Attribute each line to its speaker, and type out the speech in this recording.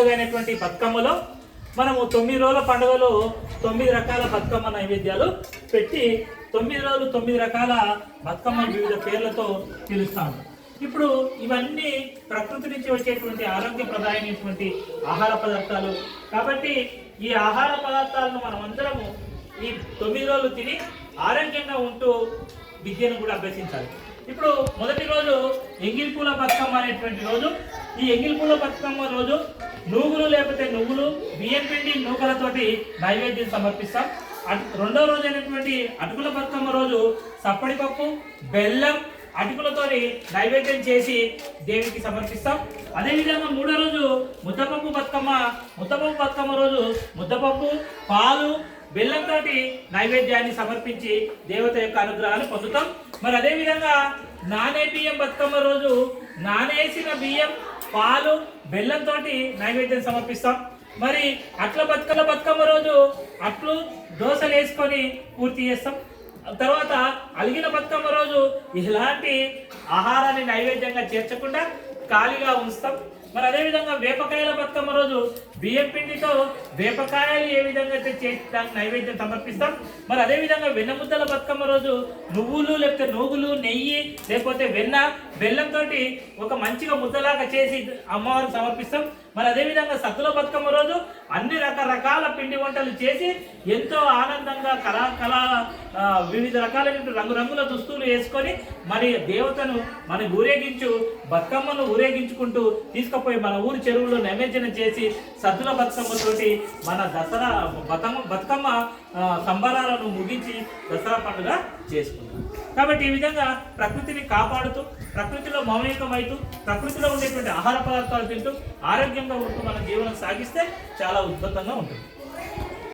Speaker 1: అయినటువంటి బతుకమ్మలో మనము 9 రోజుల పండుగలో 9 రకాల బతుకమ్మ నైవేద్యాలు పెట్టి 9 రోజులు 9 రకాల బతుకమ్మ వివిధ పేర్లతో పిలుస్తాము. ఇప్పుడు ఇవన్నీ ప్రకృతి నుంచి వచ్చేటువంటి ఆరోగ్యప్రదాయమైనటువంటి ఆహార పదార్థాలు కాబట్టి ఈ ఆహార పదార్థాలను మనం అందరము ఈ 9 రోజులు తిని ఆరోగ్యంగా ఉంటూ విద్యను కూడా అభ్యసించాలి. ఇప్పుడు మొదటి రోజు ఎంగిల్పూల బతుకమ్మ అనేటువంటి రోజు. ఈ ఎంగిల్పూల బతుకమ్మ రోజు నూగులు లేకపోతే నువ్వులు బియ్యం పిండి నూకలతోటి నైవేద్యం సమర్పిస్తాం. రెండవ రోజు అయినటువంటి అటుకుల బతుకమ్మ రోజు సప్పడిపప్పు బెల్లం అటుకులతోని నైవేద్యం చేసి దేవికి సమర్పిస్తాం. అదేవిధంగా మూడో రోజు ముద్దపప్పు బతుకమ్మ రోజు ముద్దపప్పు పాలు బెల్లంతో నైవేద్యాన్ని సమర్పించి దేవత యొక్క అనుగ్రహాన్ని పొందుతాం. మరి అదేవిధంగా నానే బియ్యం బతుకమ్మ రోజు నానేసిన బియ్యం పాలు బెల్లంతో నైవేద్యం సమర్పిస్తాం. మరి బతుకమ్మ రోజు అట్లు దోశలు వేసుకొని పూర్తి చేస్తాం. తర్వాత అలిగిన బతుకమ్మ రోజు ఇలాంటి ఆహారాన్ని నైవేద్యంగా చేర్చకుండా ఖాళీగా ఉంచుతాం. మరి అదేవిధంగా వేపకాయల బతుకమ్మ రోజు బియ్యం పిండితో వేపకాయలు ఏ విధంగా చేసి దానికి నైవేద్యం సమర్పిస్తాం. మరి అదేవిధంగా వెన్నముద్దల బతుకమ్మ రోజు నువ్వులు లేకపోతే నూగులు నెయ్యి లేకపోతే వెన్న బెల్లంతో ఒక మంచిగా ముద్దలాగా చేసి అమ్మవారికి సమర్పిస్తాం. మరి అదేవిధంగా సద్దుల బతుకమ్మ రోజు అన్ని రకరకాల పిండి వంటలు చేసి ఎంతో ఆనందంగా వివిధ రకాలైన రంగురంగుల దుస్తులు వేసుకొని మరి దేవతను మన ఊరేగించు బతుకమ్మను ఊరేగించుకుంటూ తీసుకుపోయి మన ఊరి చెరువులో నైవేద్యం చేసి సద్దుల బతుకమ్మతోటి మన దసరా బతుకమ్మ సంబరాలను ముగించి దసరా పండుగ చేసుకుంటాం. కాబట్టి ఈ విధంగా ప్రకృతిని కాపాడుతూ ప్రకృతిలో మౌలికమైతూ ప్రకృతిలో ఉండేటువంటి ఆహార పదార్థాలు తింటూ ఆరోగ్యంగా ఉంటూ మన జీవనం సాగిస్తే చాలా ఉద్భుతంగా ఉంటుంది.